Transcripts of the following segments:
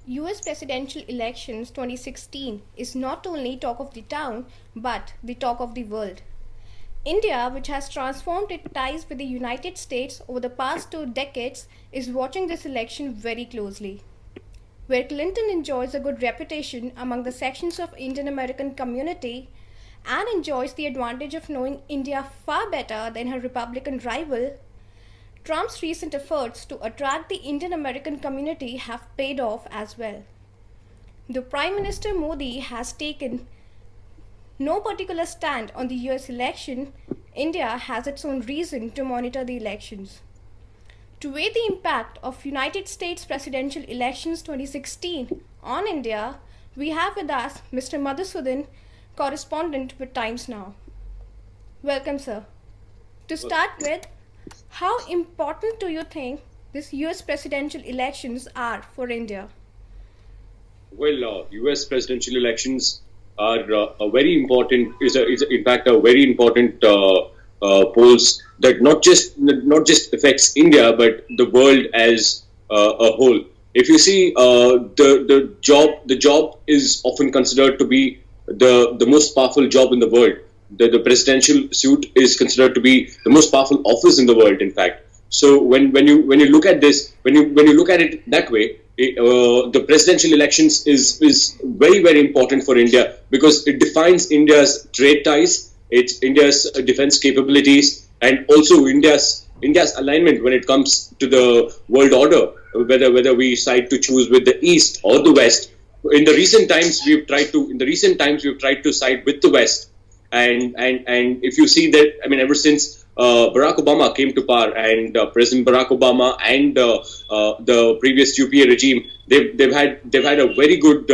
US presidential elections 2016 is not only talk of the town but the talk of the world. India, which has transformed its ties with the United States over the past 2 decades, is watching this election very closely. Where Clinton enjoys a good reputation among the sections of Indian American community and enjoys the advantage of knowing India far better than her Republican rival, Trump's recent efforts to attract the Indian American community have paid off as well. The Prime Minister Modi has taken no particular stand on the US election. India has its own reason to monitor the elections. To weigh the impact of United States presidential elections 2016 on India, we have with us Mr. Madhusudan, correspondent with Times Now. Welcome, sir. To start with, how important do you think these US presidential elections are for India? Well, U.S. presidential elections are a very important. Is in fact a very important polls that not just affects India but the world as a whole. If you see, the job is often considered to be the most powerful job in the world. The presidential suite is considered to be the most powerful office in the world. In fact, so when you look at this, when you look at it that way, the presidential elections is very important for India because it defines India's trade ties, it's India's defense capabilities, and also India's alignment when it comes to the world order, whether we decide to choose with the East or the West. In the recent times we've tried to side with the West, and if you see that, I mean, ever since Barack Obama came to power, and President Barack Obama and the previous UPA regime, they've had a very good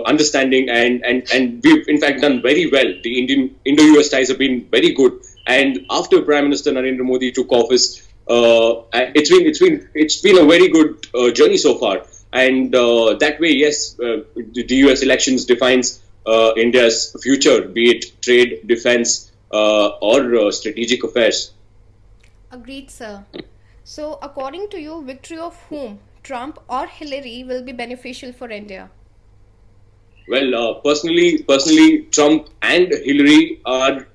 understanding, and we've in fact done very well. The Indo-US ties have been very good, and after Prime Minister Narendra Modi took office, it's been a very good journey so far, and that way, yes, the US elections defines India's future, be it trade, defense, or strategic affairs. Agreed, sir. So, according to you, victory of whom, Trump or Hillary, will be beneficial for India? Well, personally, Trump and Hillary are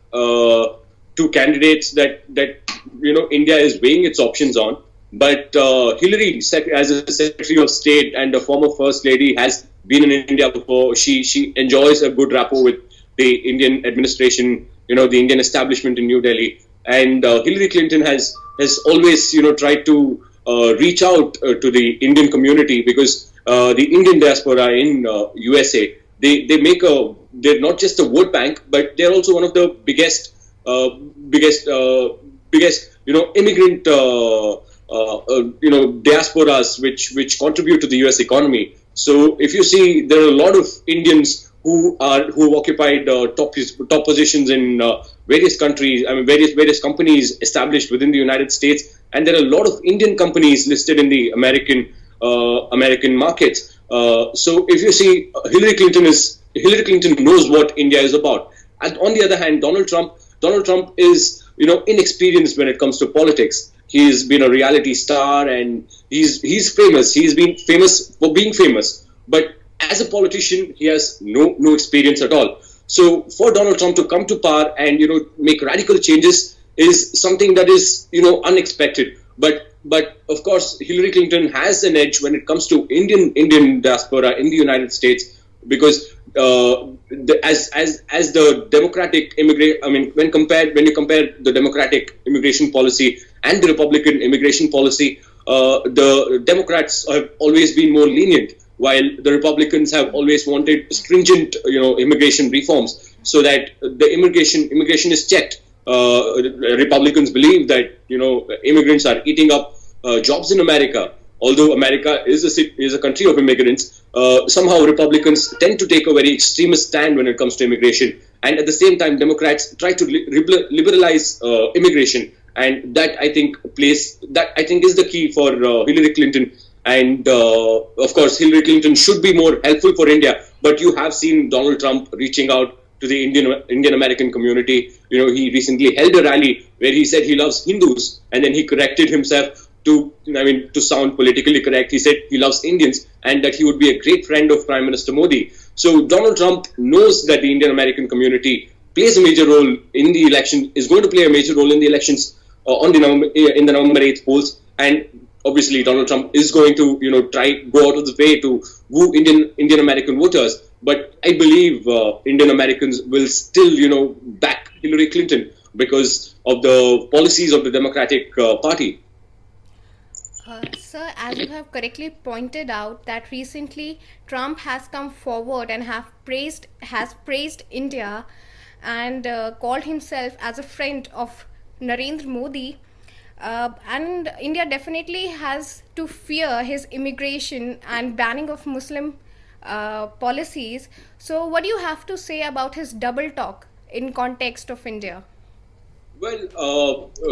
two candidates that India is weighing its options on. But Hillary, as a Secretary of State and a former First Lady, has been in India before. She enjoys a good rapport with the Indian administration, the Indian establishment in New Delhi. And Hillary Clinton has always, tried to reach out to the Indian community because the Indian diaspora in USA, they're not just a vote bank, but they're also one of the biggest immigrant diasporas which contribute to the U.S. economy. So if you see, there are a lot of Indians who have occupied top positions in various countries. I mean, various companies established within the United States, and there are a lot of Indian companies listed in the American markets. So if you see, Hillary Clinton knows what India is about. And on the other hand, Donald Trump is inexperienced when it comes to politics. He's been a reality star and he's famous. He's been famous for being famous. But as a politician, he has no experience at all. So for Donald Trump to come to power and make radical changes is something that is unexpected. But of course, Hillary Clinton has an edge when it comes to Indian diaspora in the United States because as the Democratic when you compare the Democratic immigration policy and the Republican immigration policy, the Democrats have always been more lenient, while the Republicans have always wanted stringent, immigration reforms so that the immigration is checked. Republicans believe that immigrants are eating up jobs in America. Although America is a country of immigrants, somehow Republicans tend to take a very extremist stand when it comes to immigration, and at the same time, Democrats try to liberalize immigration, and that I think is the key for Hillary Clinton. And of course, Hillary Clinton should be more helpful for India. But you have seen Donald Trump reaching out to the Indian American community. He recently held a rally where he said he loves Hindus, and then he corrected himself. to sound politically correct, he said he loves Indians and that he would be a great friend of Prime Minister Modi. So Donald Trump knows that the Indian American community plays a major role in the election, is going to play a major role in the elections in the November 8th polls, and obviously Donald Trump is going to try go out of the way to woo Indian American voters. But I believe Indian Americans will still back Hillary Clinton because of the policies of the Democratic Party. Sir, as you have correctly pointed out, that recently Trump has come forward and has praised India and called himself as a friend of Narendra Modi. And India definitely has to fear his immigration and banning of Muslim policies. So, what do you have to say about his double talk in context of India? Well,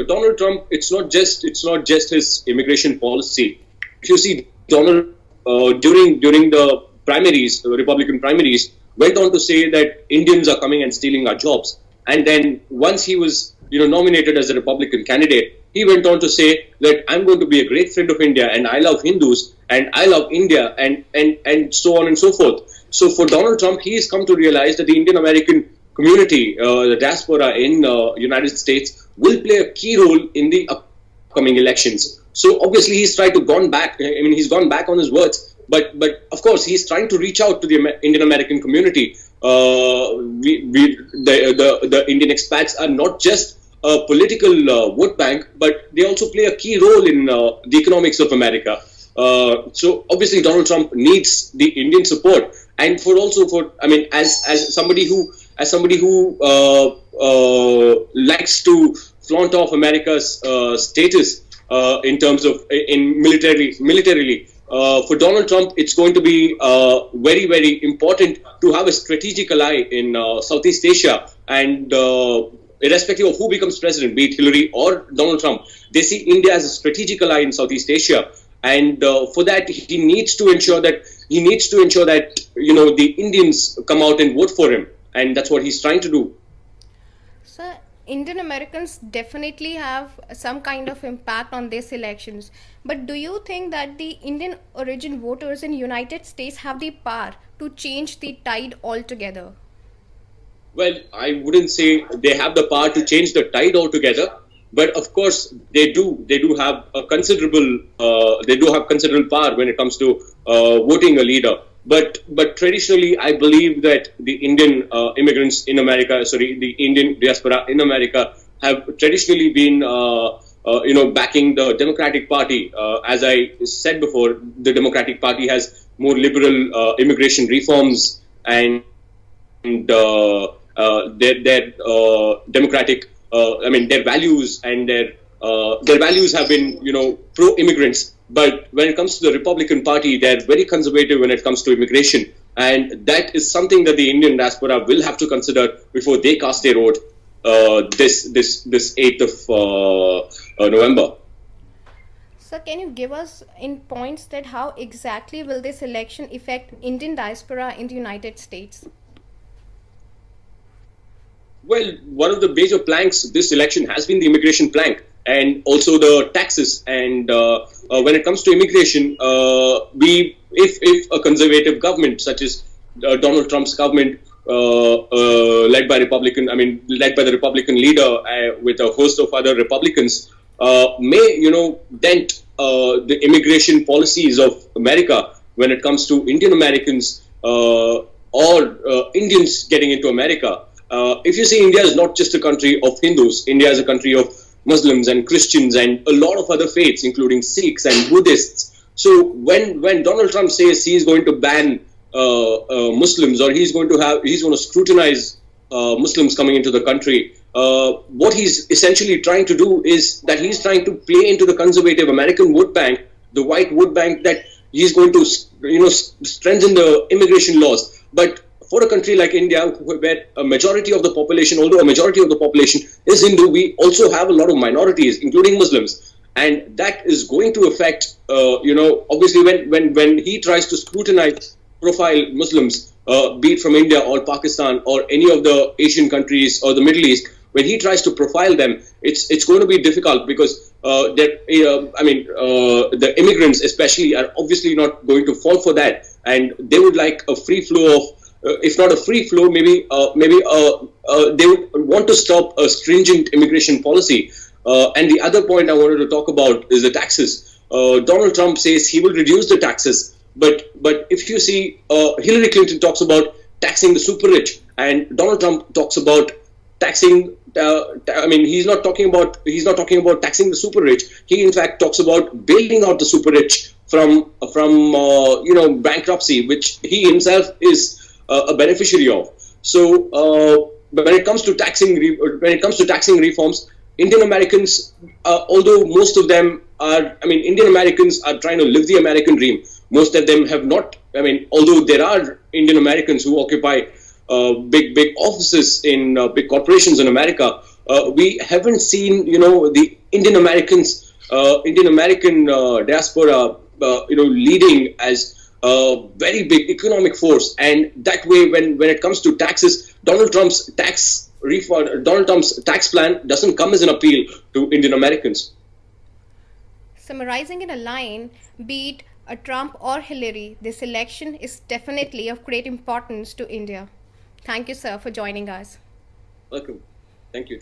Donald Trump, it's not just his immigration policy. If you see, Donald during the primaries, the Republican primaries, went on to say that Indians are coming and stealing our jobs. And then once he was nominated as a Republican candidate, he went on to say that I'm going to be a great friend of India and I love Hindus and I love India and so on and so forth. So for Donald Trump, he has come to realize that the Indian American community, the diaspora in United States, will play a key role in the upcoming elections. So obviously he's gone back on his words, but of course he's trying to reach out to the Indian American community. The Indian expats are not just a political vote bank, but they also play a key role in the economics of America. So obviously Donald Trump needs the Indian support, and as somebody who likes to flaunt off America's status in terms of militarily. For Donald Trump, it's going to be very, very important to have a strategic ally in Southeast Asia, and irrespective of who becomes president, be it Hillary or Donald Trump, they see India as a strategic ally in Southeast Asia, and for that he needs to ensure that the Indians come out and vote for him, and that's what he's trying to do. Sir, Indian Americans definitely have some kind of impact on these elections. But do you think that the Indian origin voters in United States have the power to change the tide altogether? Well, I wouldn't say they have the power to change the tide altogether, but of course they do. They do have a considerable. They do have considerable power when it comes to voting a leader. But traditionally, I believe that the Indian the Indian diaspora in America have traditionally been, backing the Democratic Party. As I said before, the Democratic Party has more liberal immigration reforms, and their democratic, their values and their values have been, pro-immigrants. But when it comes to the Republican Party, they're very conservative when it comes to immigration. And that is something that the Indian diaspora will have to consider before they cast their vote this 8th of November. So can you give us in points that how exactly will this election affect Indian diaspora in the United States? Well, one of the major planks this election has been the immigration plank, and also the taxes. And when it comes to immigration, if a conservative government such as Donald Trump's government, led by the Republican leader with a host of other Republicans, may dent the immigration policies of America when it comes to Indian Americans or Indians getting into America. If you see, India is not just a country of Hindus. India is a country of Muslims and Christians and a lot of other faiths, including Sikhs and Buddhists. So when Donald Trump says he's going to ban Muslims, or he's going to scrutinize Muslims coming into the country, what he's essentially trying to do is that he's trying to play into the conservative American vote bank, the white vote bank, that he's going to strengthen the immigration laws. But for a country like India, where a majority of the population, although a majority of the population is Hindu, we also have a lot of minorities, including Muslims, and that is going to affect, obviously when he tries to scrutinize, profile Muslims, be it from India or Pakistan or any of the Asian countries or the Middle East, when he tries to profile them, it's going to be difficult, because the immigrants especially are obviously not going to fall for that, and they would like a free flow of, if not a free flow, they would want to stop a stringent immigration policy. And the other point I wanted to talk about is the taxes. Donald Trump says he will reduce the taxes, but if you see, Hillary Clinton talks about taxing the super rich, and Donald Trump talks about taxing. He's not talking about taxing the super rich. He in fact talks about bailing out the super rich from bankruptcy, which he himself is a beneficiary of. So when it comes to taxing reforms, Indian Americans, although most of them are, Indian Americans are trying to live the American dream. Most of them have not. Although there are Indian Americans who occupy big offices in big corporations in America, we haven't seen the Indian American diaspora leading as a very big economic force. And that way, when it comes to taxes, Donald Trump's tax plan doesn't come as an appeal to Indian Americans. Summarizing in a line, be it a Trump or Hillary, this election is definitely of great importance to India. Thank you, sir, for joining us. Welcome. Thank you.